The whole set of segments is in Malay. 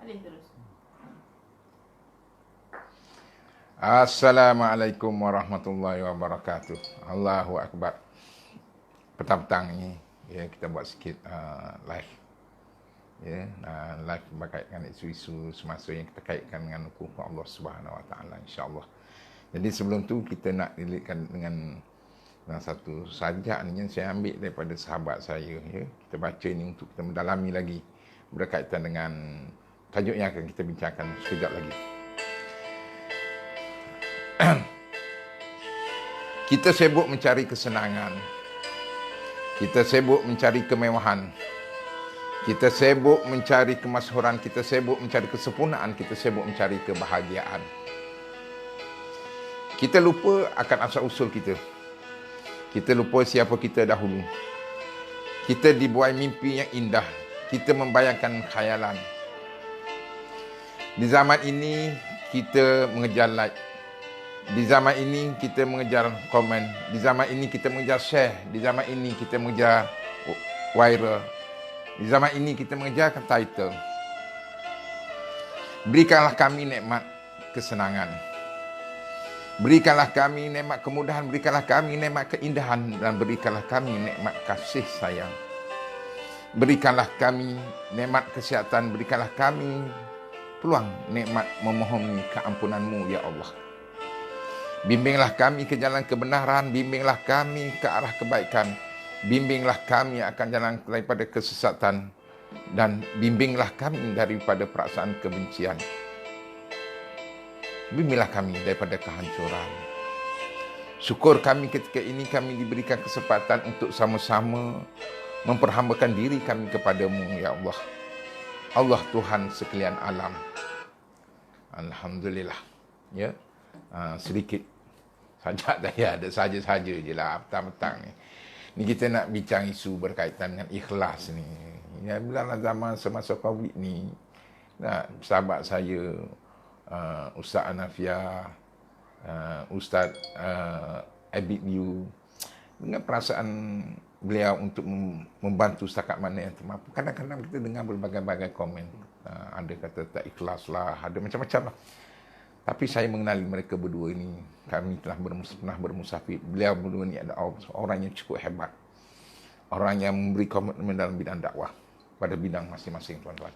Alih terus. Assalamualaikum warahmatullahi wabarakatuh. Allahu Akbar. Petang-petang ni kita buat sikit live. Live berkaitan isu-isu semasa yang kita kaitkan dengan hukum Allah Subhanahu Wa Taala, insya-Allah. Jadi sebelum tu kita nak dilihatkan dengan satu sajak ni yang saya ambil daripada sahabat saya. Kita baca ni untuk kita mendalami lagi berkaitan dengan tajuk yang akan kita bincangkan sekejap lagi. Kita sibuk mencari kesenangan. Kita sibuk mencari kemewahan. Kita sibuk mencari kemasyhuran. Kita sibuk mencari kesempurnaan. Kita sibuk mencari kebahagiaan. Kita lupa akan asal-usul kita. Kita lupa siapa kita dahulu. Kita dibuai mimpi yang indah. Kita membayangkan khayalan. Di zaman ini, kita mengejar like. Di zaman ini kita mengejar komen. Di zaman ini kita mengejar share. Di zaman ini kita mengejar viral. Di zaman ini kita mengejar title. Berikanlah kami nikmat kesenangan. Berikanlah kami nikmat kemudahan. Berikanlah kami nikmat keindahan. Dan berikanlah kami nikmat kasih sayang. Berikanlah kami nikmat kesihatan. Berikanlah kami peluang nikmat memohon keampunan-Mu, ya Allah. Bimbinglah kami ke jalan kebenaran, bimbinglah kami ke arah kebaikan, bimbinglah kami akan jalan daripada kesesatan, dan bimbinglah kami daripada perasaan kebencian. Bimbinglah kami daripada kehancuran. Syukur kami ketika ini kami diberikan kesempatan untuk sama-sama memperhambakan diri kami kepadamu, ya Allah. Allah Tuhan sekalian alam. Alhamdulillah. Ya. Sedikit sajak saya ada saja-saja je lah petang-petang ni. Ni kita nak bincang isu berkaitan dengan ikhlas ni. Ya, dalam zaman semasa Covid ni, sahabat saya Ustaz Anafia, Ustaz Abid Liu, dengan perasaan beliau untuk membantu setakat mana yang termampu. Kadang-kadang kita dengar berbagai-bagai komen. Ada kata tak ikhlas lah, ada macam-macam lah. Tapi saya mengenali mereka berdua ini. Kami telah pernah bermusafir. Beliau berdua ini adalah orang yang cukup hebat. Orang yang memberi komitmen dalam bidang dakwah. Pada bidang masing-masing, tuan-tuan.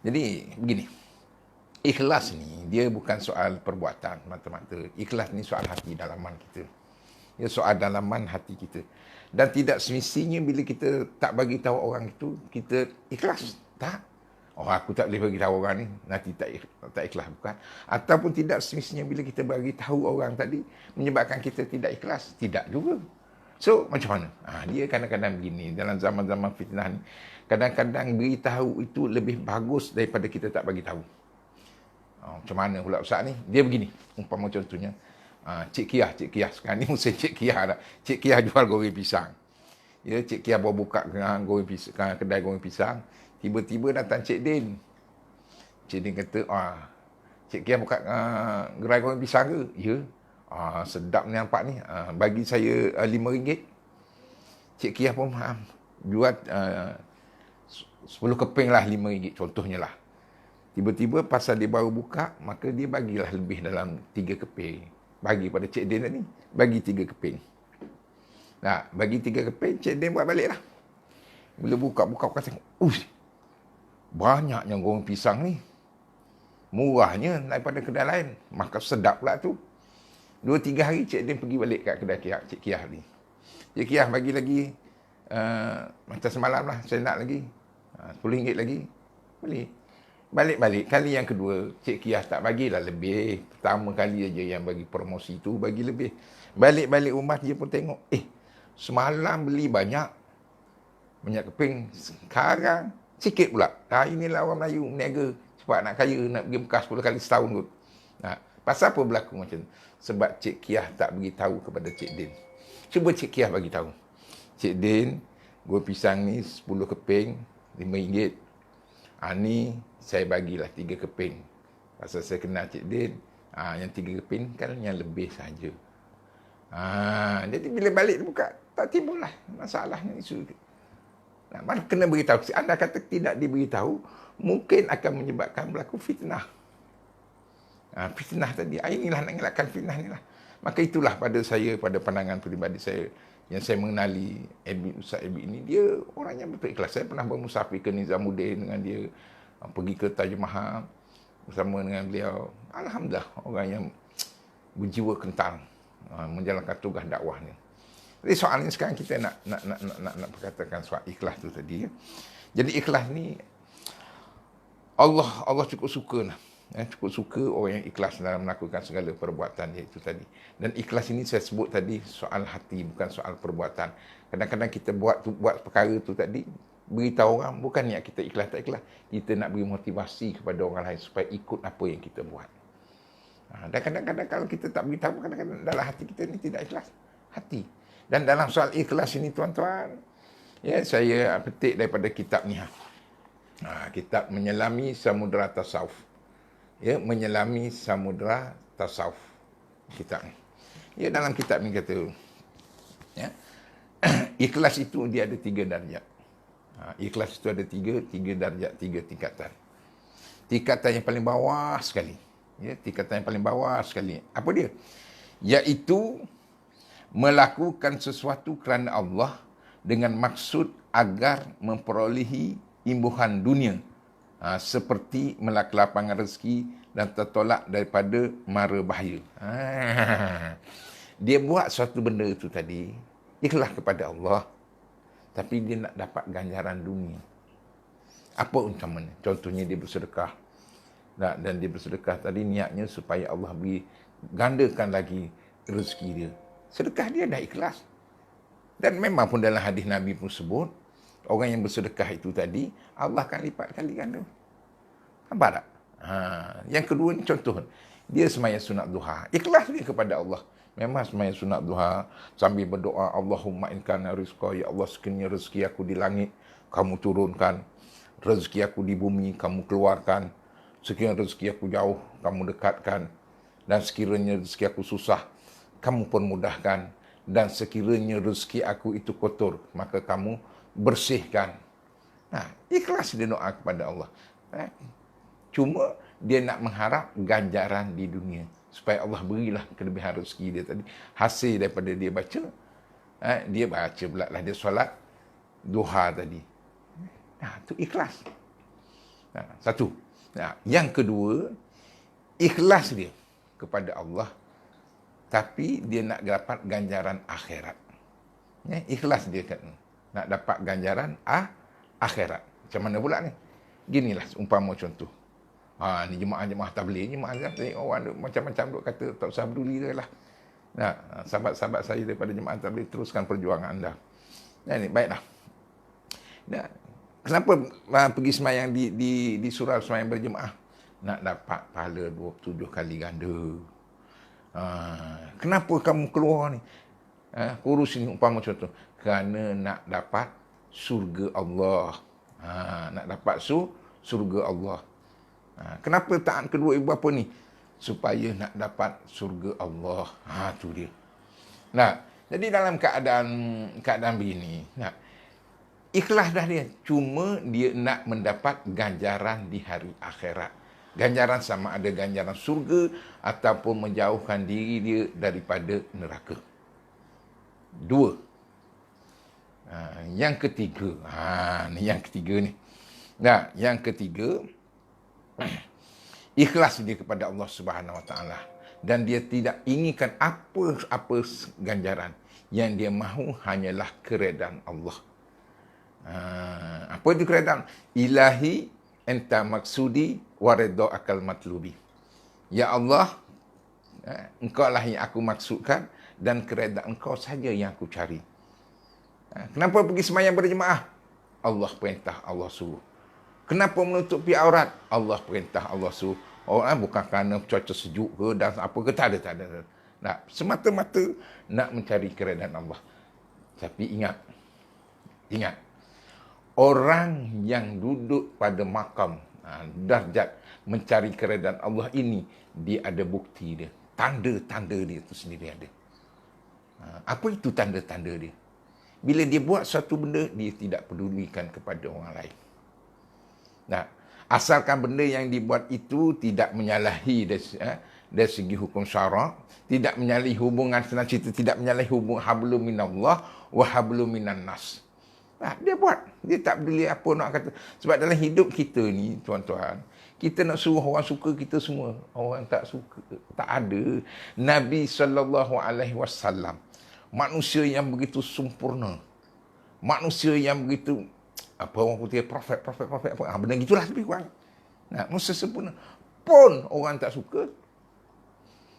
Jadi, begini. Ikhlas ni, dia bukan soal perbuatan mata-mata. Ikhlas ni soal hati, dalaman kita. Dia soal dalaman hati kita. Dan tidak semestinya bila kita tak bagi tahu orang itu, kita ikhlas. Tak. Oh, aku tak boleh bagi tahu orang ni, nanti tak ikhlas, bukan. Ataupun tidak semestinya bila kita bagi tahu orang tadi menyebabkan kita tidak ikhlas, tidak juga. So, macam mana? Dia kadang-kadang begini, dalam zaman-zaman fitnah ni, kadang-kadang beritahu itu lebih bagus daripada kita tak bagi tahu. Macam mana pula Ustaz ni? Dia begini, umpama contohnya, Cik Kiah, sekarang ni musim Cik Kiah dah. Cik Kiah jual goreng pisang. Ya, Cik Kiah baru buka kedai goreng pisang. Tiba-tiba datang Cik Din. Cik Din kata, Cik Kiah buka gerai goreng pisang ke? Ya. Sedap ni nampak ni. Bagi saya RM5. Cik Kiah pun jual 10 keping lah RM5, contohnya lah. Tiba-tiba pasal dia baru buka, maka dia bagilah lebih dalam 3 keping. Bagi pada Cik Din tadi, bagi 3 keping. Nah, bagi 3 keping, Cik Din buat balik lah. Bila buka tengok, banyaknya goreng pisang ni. Murahnya daripada kedai lain. Maka sedap pula tu. 2-3 hari Cik Din pergi balik kat kedai Cik Kiah ni. Cik Kiah bagi lagi, macam semalam lah, saya nak lagi. RM10 lagi. Balik. Kali yang kedua, Cik Kiah tak bagilah lebih. Pertama kali aja yang bagi promosi tu, bagi lebih. Balik rumah dia pun tengok, semalam beli banyak keping. Sekarang sikit pula. Inilah orang Melayu meniaga cepat nak kaya, nak pergi Mekah 10 kali setahun kot. Pasal apa berlaku macam tu? Sebab Cik Kiah tak beritahu kepada Cik Din. Cuba Cik Kiah bagi tahu. Cik Din, goreng pisang ni 10 keping, RM5. Ni saya bagilah 3 keping. Pasal saya kenal Cik Din, yang 3 keping kan yang lebih saja. Jadi bila balik buka, tak timbullah masalahnya isu. Mana kena beritahu. Anda kata tidak diberitahu, mungkin akan menyebabkan berlaku fitnah. Fitnah tadi, inilah nak elakkan fitnah ni lah. Maka itulah pada saya, pada pandangan peribadi saya, yang saya mengenali Ustaz Ebit ini, dia orang yang betul ikhlas. Saya pernah bermusafir ke Nizamuddin dengan dia, pergi ke Taj Mahal bersama dengan beliau. Alhamdulillah, orang yang berjiwa kental menjalankan tugas dakwahnya. Jadi soalnya sekarang kita nak perkatakan soal ikhlas tu tadi. Jadi ikhlas ni Allah cukup suka lah. Cukup suka orang yang ikhlas dalam melakukan segala perbuatan dia itu tadi. Dan ikhlas ini saya sebut tadi soal hati, bukan soal perbuatan. Kadang-kadang kita buat perkara tu tadi, beritahu orang, bukan niat kita ikhlas tak ikhlas. Kita nak beri motivasi kepada orang lain supaya ikut apa yang kita buat. Dan kadang-kadang kalau kita tak beritahu, kadang-kadang dalam hati kita ni tidak ikhlas. Hati. Dan dalam soal ikhlas ini tuan-tuan, ya, saya petik daripada kitab ni. Kitab Menyelami Samudra Tasawuf. Ya, Menyelami Samudra Tasawuf. Kitab ni. Ya, dalam kitab ni kata, ya, ikhlas itu dia ada 3 darjat. Ikhlas itu ada 3 darjat, 3 tingkatan. Tingkatan yang paling bawah sekali. Ya, tingkatan yang paling bawah sekali. Apa dia? Iaitu melakukan sesuatu kerana Allah dengan maksud agar memperolehi imbuhan dunia. Seperti melapangkan rezeki dan tertolak daripada mara bahaya. Dia buat suatu benda itu tadi, ikhlas kepada Allah, tapi dia nak dapat ganjaran dunia. Apa umpamanya? Contohnya dia bersedekah. Dan dia bersedekah tadi niatnya supaya Allah beri gandakan lagi rezeki dia. Sedekah dia dah ikhlas. Dan memang pun dalam hadis Nabi pun sebut, orang yang bersedekah itu tadi, Allah akan lipat kali ganda. Nampak tak? Yang kedua ni contoh, dia sembahyang sunat duha. Ikhlas dia kepada Allah. Memang sembahyang sunat duha sambil berdoa, Allahumma in kana rizqa, ya Allah sekiranya rezeki aku di langit, kamu turunkan. Rezeki aku di bumi, kamu keluarkan. Sekiranya rezeki aku jauh, kamu dekatkan. Dan sekiranya rezeki aku susah, kamu pun mudahkan. Dan sekiranya rezeki aku itu kotor, maka kamu bersihkan. Ikhlas dia doa kepada Allah. Cuma dia nak mengharap ganjaran di dunia. Supaya Allah berilah kelebihan rezeki dia tadi. Hasil daripada dia baca. Dia baca pula lah, dia solat duha tadi. Itu ikhlas. Satu. Yang kedua, ikhlas dia kepada Allah, tapi dia nak dapat ganjaran akhirat. Ikhlas dia kan nak dapat ganjaran akhirat. Macam mana pula ni? Ginilah umpama contoh. Ni jemaah-jemaah tabligh, orang macam-macam duk kata tak usah peduli dia lah. Sahabat-sahabat saya daripada jemaah tabligh, teruskan perjuangan anda. Ni baiklah. Kenapa pergi sembahyang di surau sembahyang berjemaah? Nak dapat pahala 27 kali ganda. Kenapa kamu keluar ni? Kurus ni umpama contoh. Kerana nak dapat surga Allah. Nak dapat surga Allah. Kenapa taat kedua ibu bapa ni? Supaya nak dapat surga Allah. Tu dia. Jadi dalam keadaan begini, ikhlas dah dia. Cuma dia nak mendapat ganjaran di hari akhirat. Ganjaran sama ada ganjaran surga ataupun menjauhkan diri dia daripada neraka. 2. Yang ketiga. Yang ketiga ni. Yang ketiga, ikhlas dia kepada Allah Subhanahu Wa Taala, dan dia tidak inginkan apa-apa ganjaran. Yang dia mahu hanyalah keredaan Allah. Apa itu keredaan? Ilahi enta maksudi wa ridha akal matlubi. Ya Allah, engkau lah yang aku maksudkan dan keredaan engkau saja yang aku cari. Kenapa pergi sembahyang berjemaah? Allah perintah, Allah suruh. Kenapa menutupi aurat? Allah perintah, Allah suruh. Bukan kerana cuaca sejuk ke dan apa ke, tak ada. Semata-mata nak mencari keredaan Allah. Tapi ingat, orang yang duduk pada makam darjat mencari keredaan Allah ini, dia ada bukti dia. Tanda-tanda dia itu sendiri ada. Apa itu tanda-tanda dia? Bila dia buat satu benda, dia tidak pedulikan kepada orang lain. Asalkan benda yang dibuat itu tidak menyalahi dari segi hukum syarak, tidak menyalahi hubungan senang cerita, tidak menyalahi hubungan hablum minallah wa hablum minan nas. Dia buat. Dia tak peduli apa nak kata. Sebab dalam hidup kita ni, tuan-tuan, kita nak suruh orang suka kita semua. Orang tak suka. Tak ada. Nabi SAW, manusia yang begitu sempurna. Manusia yang begitu, apa orang putih, prophet, apa. Benda gitulah lebih kurang. Manusia sempurna. Pun orang tak suka.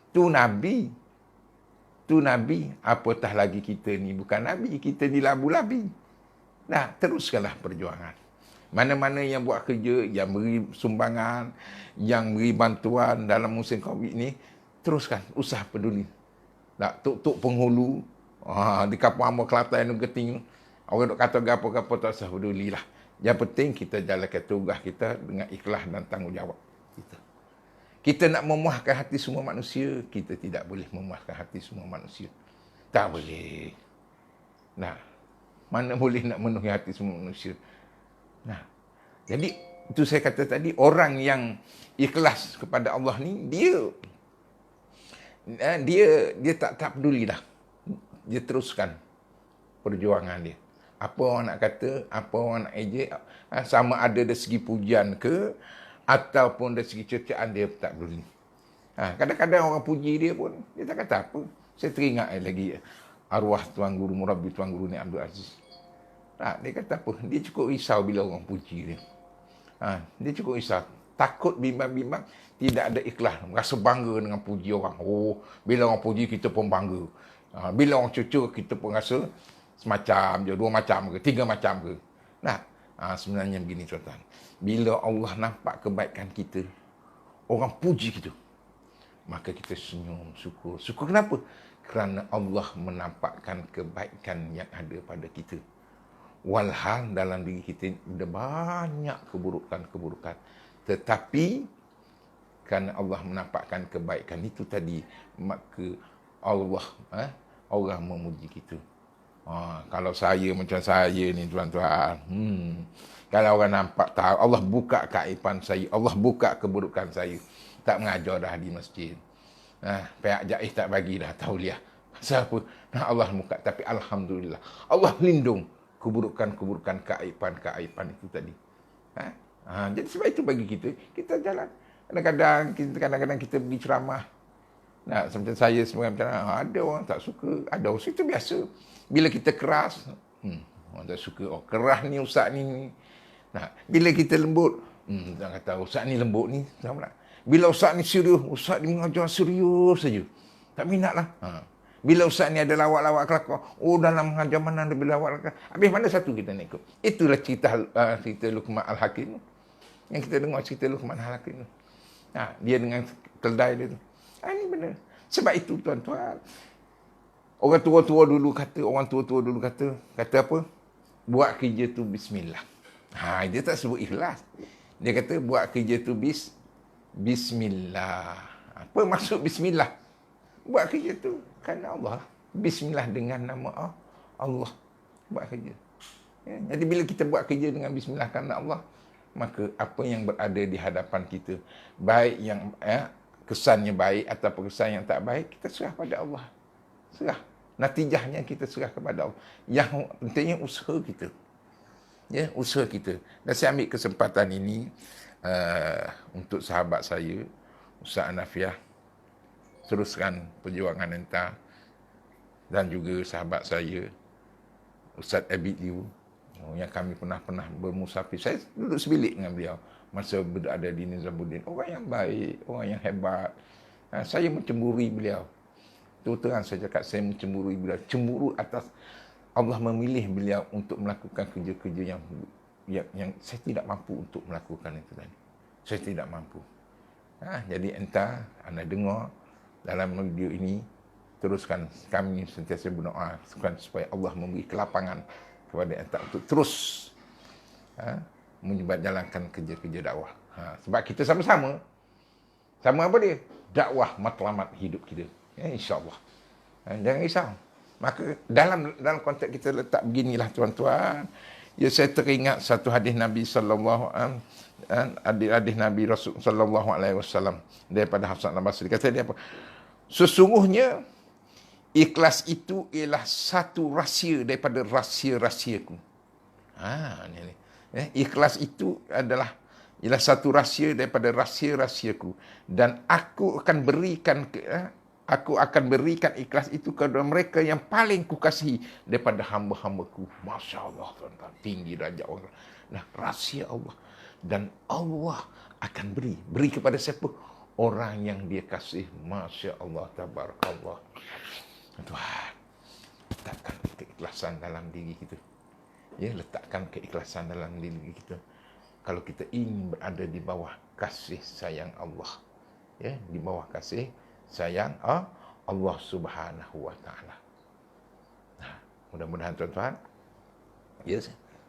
Tu Nabi. Apatah lagi kita ni bukan Nabi. Kita ni labu-labi. Teruskanlah perjuangan. Mana-mana yang buat kerja, yang beri sumbangan, yang beri bantuan dalam musim COVID ni, teruskan, usah peduli. Tuk-tuk penghulu, di kampung hamba Kelantan ni geting, orang duk kata gapo-gapo tak usah pedulilah. Yang penting kita jalankan tugas kita dengan ikhlas dan tanggungjawab kita. Kita nak memuaskan hati semua manusia, kita tidak boleh memuaskan hati semua manusia. Tak boleh. Mana boleh nak memenuhi hati semua manusia. Jadi itu saya kata tadi, orang yang ikhlas kepada Allah ni, dia tak peduli dah. Dia teruskan perjuangan dia. Apa orang nak kata, apa orang nak ejek, sama ada dari segi pujian ke, ataupun dari segi cercaan, dia tak peduli. Kadang-kadang orang puji dia pun, dia tak kata apa. Saya teringat lagi arwah Tuan Guru Murabi, Tuan Guru Ni Abdul Aziz. Dia kata apa? Dia cukup risau bila orang puji dia. Dia cukup risau. Takut bimbang-bimbang, tidak ada ikhlas. Rasa bangga dengan puji orang. Bila orang puji, kita pun bangga. Bila orang cucuk, kita pun rasa semacam je, 2 macam ke, 3 macam ke. Sebenarnya begini tuan-tuan. Bila Allah nampak kebaikan kita, orang puji kita, maka kita senyum, syukur. Syukur kenapa? Kerana Allah menampakkan kebaikan yang ada pada kita. Walhal dalam diri kita ada banyak keburukan-keburukan. Tetapi kerana Allah menampakkan kebaikan itu tadi, maka Allah memuji kita. Kalau saya macam saya ni tuan-tuan, kalau orang nampak tahu, Allah buka keaiban saya, Allah buka keburukan saya, tak mengajar dah di masjid. Pihak jais tak bagi dah tauliah. Pasal apa? Allah buka. Tapi alhamdulillah, Allah lindung keburukan-keburukan, keaiban-keaiban itu tadi. Jadi sebab itu bagi kita jalan. Kadang-kadang kita pergi ceramah. Seperti saya sebagai macam ada orang tak suka, ada orang itu biasa. Bila kita keras, orang tak suka. Keras ni ustaz ni. Bila kita lembut, jangan kata ustaz ni lembut ni. Bila ustaz ni serius, ustaz ni mengajar serius saja. Tak minatlah. Bila ustaz ni ada lawak-lawak kelakar, dalam mengajar mana ada lawak kelakar. Habis mana satu kita nak ikut? Itulah cerita Luqman Al-Hakim. Yang kita dengar cerita Luqman Al-Hakim. Dia dengan keldai dia tu. Ini benar. Sebab itu tuan-tuan, orang tua-tua dulu kata apa? Buat kerja tu bismillah. Dia tak sebut ikhlas. Dia kata buat kerja tu bismillah. Apa maksud bismillah? Buat kerja tu kerana Allah. Bismillah dengan nama Allah. Buat kerja. Jadi bila kita buat kerja dengan bismillah kerana Allah, maka apa yang berada di hadapan kita, baik yang kesannya baik ataupun kesan yang tak baik, kita serah pada Allah. Serah. Natijahnya kita serah kepada Allah. Yang pentingnya usaha kita. Usaha kita. Dan saya ambil kesempatan ini untuk sahabat saya, Ustaz Anafiah, teruskan perjuangan enta, dan juga sahabat saya, Ustaz Abid Liu, yang kami pernah bermusafir. Saya duduk sebilik dengan beliau masa berada di Nizamuddin. Orang yang baik, orang yang hebat. Saya mencemburi beliau. Terus terang saya cakap, saya mencemburi beliau. Cemburu atas Allah memilih beliau untuk melakukan kerja-kerja yang saya tidak mampu untuk melakukan itu tadi. Saya tidak mampu. Jadi entah anda dengar dalam video ini, teruskan, kami sentiasa berdoa supaya Allah memberi kelapangan kepada entah untuk terus jalankan kerja-kerja dakwah. Sebab kita sama-sama apa dia? Dakwah matlamat hidup kita. InsyaAllah. Jangan risau. Maka dalam konteks kita letak beginilah tuan-tuan. Saya teringat satu hadis Nabi sallallahu adik-adik Nabi Rasul sallallahu alaihi wasallam daripada Hasan al-Basri. Kata dia apa? Sesungguhnya ikhlas itu ialah satu rahsia daripada rahsia-rahsiaku. Ni. Ikhlas itu ialah satu rahsia daripada rahsia-rahsiaku, dan aku akan berikan ikhlas itu kepada mereka yang paling kukasihi daripada hamba-hambaku. Masya Allah, tuan-tuan, tinggi darjat Allah. Nah, rahsia Allah. Dan Allah akan beri kepada siapa? Orang yang dia kasih. Masya Allah, tabarakallah. Tuhan, letakkan keikhlasan dalam diri kita. Ya, letakkan keikhlasan dalam diri kita. Kalau kita ingin berada di bawah kasih sayang Allah, ya, di bawah kasih sayang Allah Subhanahu wa taala. Nah, mudah-mudahan tuan-tuan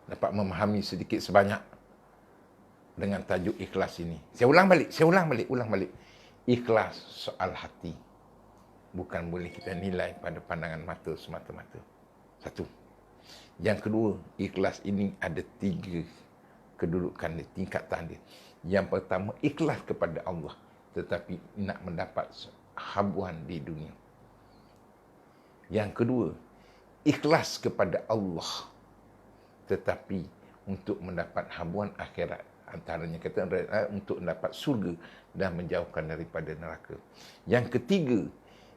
dapat memahami sedikit sebanyak dengan tajuk ikhlas ini. Saya ulang balik. Ikhlas soal hati. Bukan boleh kita nilai pada pandangan mata semata-mata. Satu. Yang kedua, ikhlas ini ada 3 kedudukan dia, tingkatan dia. Yang pertama, ikhlas kepada Allah, tetapi nak mendapat habuan di dunia. Yang kedua, ikhlas kepada Allah, tetapi untuk mendapat habuan akhirat. Antaranya kata untuk mendapat surga dan menjauhkan daripada neraka. Yang ketiga,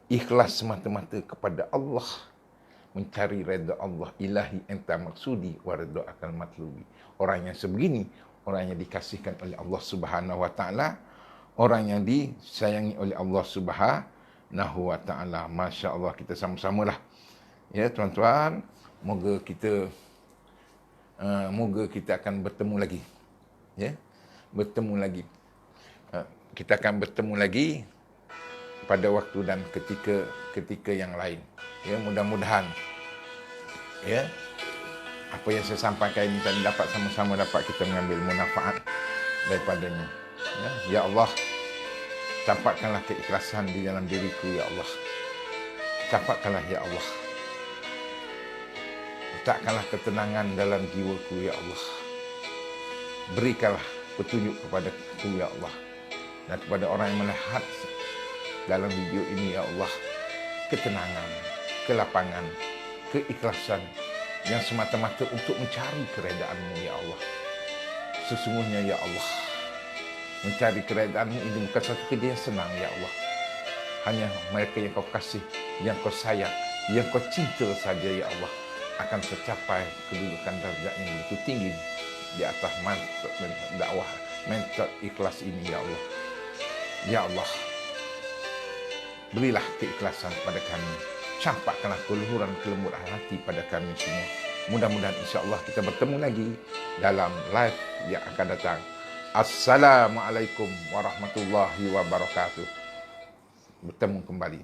ikhlas semata-mata kepada Allah, mencari redha Allah. Ilahi anta maksudi wa redha akal matlubi. Orang yang sebegini, orang yang dikasihkan oleh Allah Subhanahu wa taala, orang yang disayangi oleh Allah Subhanahu wa taala. Masya-Allah, kita sama-samalah. Ya, tuan-tuan, moga kita akan bertemu lagi. Ya, bertemu lagi. Kita akan bertemu lagi pada waktu dan ketika yang lain. Ya, mudah-mudahan ya, apa yang saya sampaikan ini tadi sama-sama dapat kita mengambil manfaat daripadanya. Ya Allah, campakkanlah keikhlasan di dalam diriku, ya Allah. Campakkanlah, ya Allah. Letakkanlah ketenangan dalam jiwaku, ya Allah. Berikanlah petunjuk kepadaku, ya Allah. Dan kepada orang yang melihat dalam video ini, ya Allah, ketenangan, kelapangan, keikhlasan yang semata-mata untuk mencari keredaan-Mu, ya Allah. Sesungguhnya, ya Allah, mencari keredaan-Mu ini bukan satu kerja yang senang, ya Allah. Hanya mereka yang Kau kasih, yang Kau sayang, yang Kau cinta saja, ya Allah, akan tercapai kedudukan darjat yang begitu tinggi di atas mantap dakwah, mantap ikhlas ini, ya Allah. Ya Allah, berilah keikhlasan pada kami. Campakkanlah keluhuran kelemburan hati pada kami semua. Mudah-mudahan insya-Allah kita bertemu lagi dalam live yang akan datang. Assalamualaikum warahmatullahi wabarakatuh. Bertemu kembali.